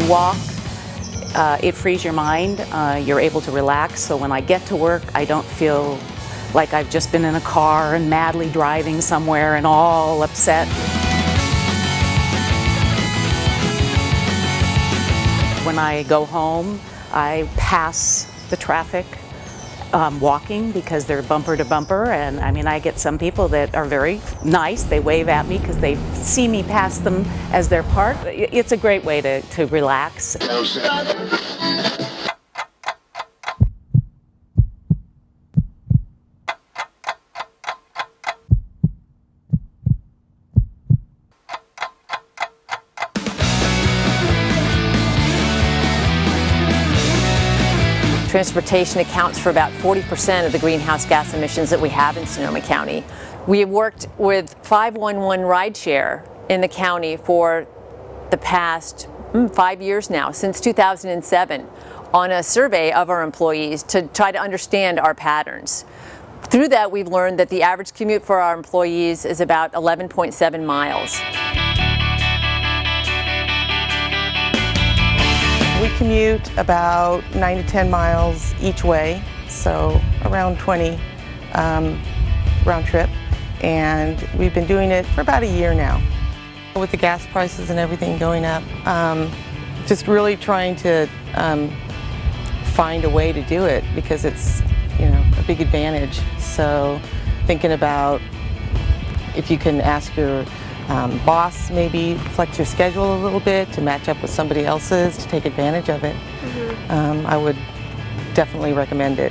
walk, it frees your mind. You're able to relax, so when I get to work, I don't feel like I've just been in a car and madly driving somewhere and all upset. When I go home, I pass the traffic walking because they're bumper to bumper, and I mean, I get some people that are very nice. They wave at me because they see me pass them as they're parked. It's a great way to relax. Transportation accounts for about 40% of the greenhouse gas emissions that we have in Sonoma County. We have worked with 511 rideshare in the county for the past 5 years now, since 2007, on a survey of our employees to try to understand our patterns. Through that, we've learned that the average commute for our employees is about 11.7 miles. We commute about 9 to 10 miles each way, so around 20 round trip, and we've been doing it for about a year now. With the gas prices and everything going up, just really trying to find a way to do it because it's, you know, a big advantage. So thinking about if you can ask your boss, maybe flex your schedule a little bit to match up with somebody else's to take advantage of it. I would definitely recommend it.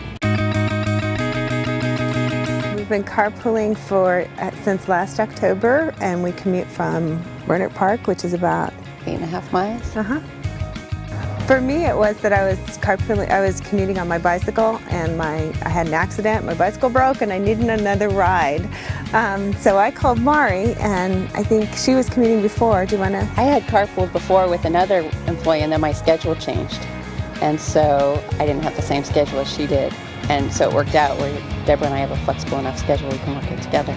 We've been carpooling since last October, and we commute from Bernert Park, which is about 8.5 miles. For me, it was that I was commuting on my bicycle, and I had an accident. My bicycle broke, and I needed another ride. So I called Mari, and I think she was commuting before. Do you want to? I had carpooled before with another employee, and then my schedule changed, and so I didn't have the same schedule as she did, and so it worked out where Deborah and I have a flexible enough schedule we can work it together.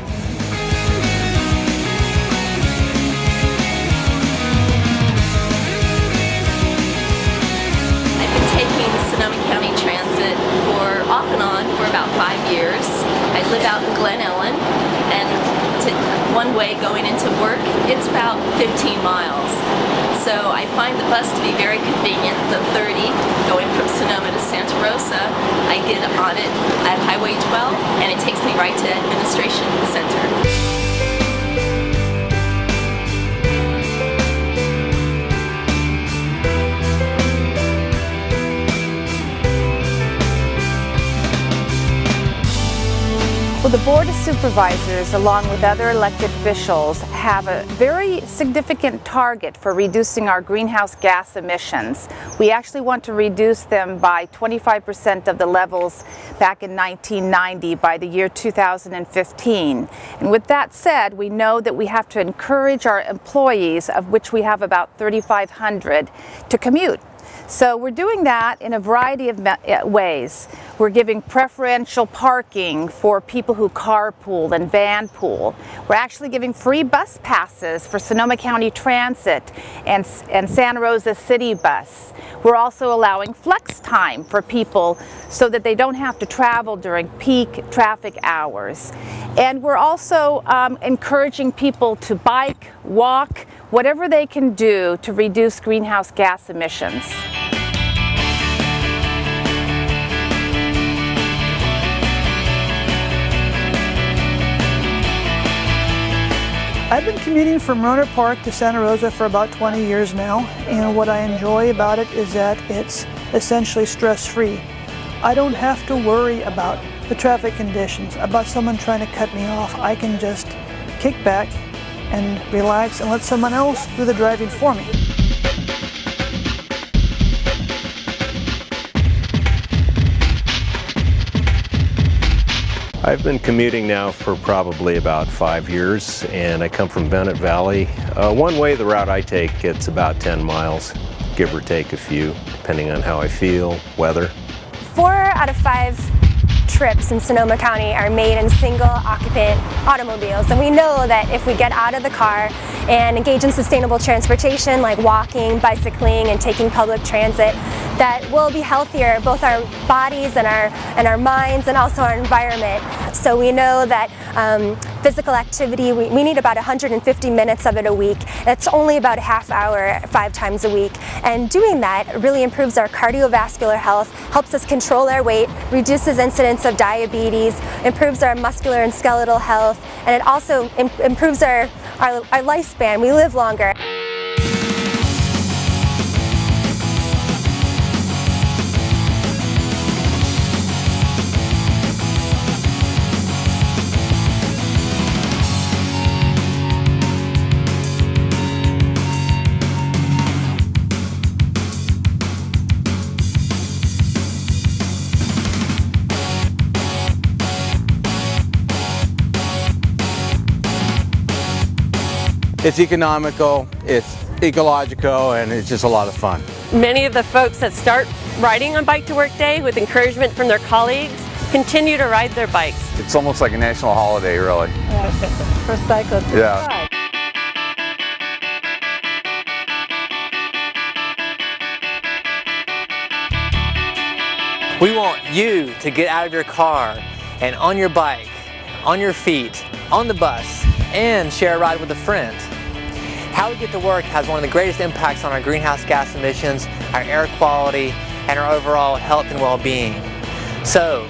Sonoma County Transit off and on for about 5 years. I live out in Glen Ellen, and one way going into work, it's about 15 miles. So I find the bus to be very convenient. The 30 going from Sonoma to Santa Rosa, I get on it at Highway 12, and it takes me right to Administration Center. Well, the Board of Supervisors, along with other elected officials, have a very significant target for reducing our greenhouse gas emissions. We actually want to reduce them by 25% of the levels back in 1990 by the year 2015. And with that said, we know that we have to encourage our employees, of which we have about 3,500, to commute. So we're doing that in a variety of ways. We're giving preferential parking for people who carpool and vanpool. We're actually giving free bus passes for Sonoma County Transit and Santa Rosa City Bus. We're also allowing flex time for people so that they don't have to travel during peak traffic hours. And we're also encouraging people to bike, walk, whatever they can do to reduce greenhouse gas emissions. I've been commuting from Bernert Park to Santa Rosa for about 20 years now, and what I enjoy about it is that it's essentially stress-free. I don't have to worry about the traffic conditions, about someone trying to cut me off. I can just kick back and relax and let someone else do the driving for me. I've been commuting now for probably about 5 years, and I come from Bennett Valley. One way, the route I take, it's about 10 miles, give or take a few, depending on how I feel, weather. 4 out of 5 trips in Sonoma County are made in single-occupant automobiles, and we know that if we get out of the car and engage in sustainable transportation like walking, bicycling, and taking public transit, that we'll be healthier, both our bodies and our minds, and also our environment. So we know that physical activity, we need about 150 minutes of it a week. It's only about a half hour 5 times a week, and doing that really improves our cardiovascular health, helps us control our weight, reduces incidence of diabetes, improves our muscular and skeletal health, and it also improves our lifespan. We live longer. It's economical, it's ecological, and it's just a lot of fun. Many of the folks that start riding on Bike to Work Day with encouragement from their colleagues continue to ride their bikes. It's almost like a national holiday, really. Yeah. For cyclists. Yeah. We want you to get out of your car and on your bike, on your feet, on the bus, and share a ride with a friend. How we get to work has one of the greatest impacts on our greenhouse gas emissions, our air quality, and our overall health and well-being. So,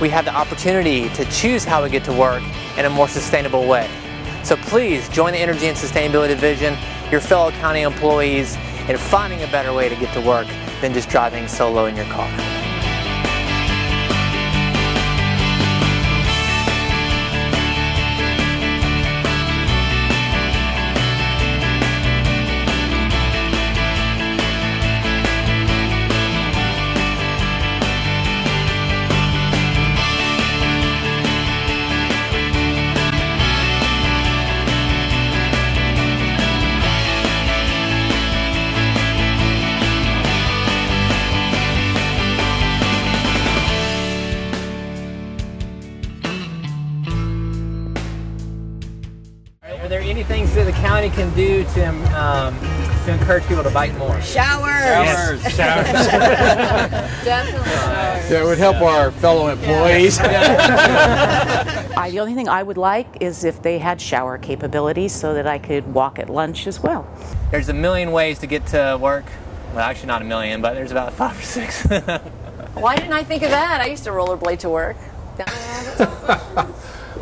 we have the opportunity to choose how we get to work in a more sustainable way. So please join the Energy and Sustainability Division, your fellow county employees, in finding a better way to get to work than just driving solo in your car. Are there any things that the county can do to encourage people to bike more? Showers! Showers. Definitely showers. That would help our fellow employees. The only thing I would like is if they had shower capabilities so that I could walk at lunch as well. There's a million ways to get to work. Well, actually not a million, but there's about 5 or 6. Why didn't I think of that? I used to rollerblade to work.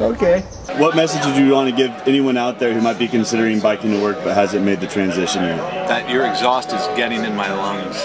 Okay. What message would you want to give anyone out there who might be considering biking to work but hasn't made the transition yet? That your exhaust is getting in my lungs.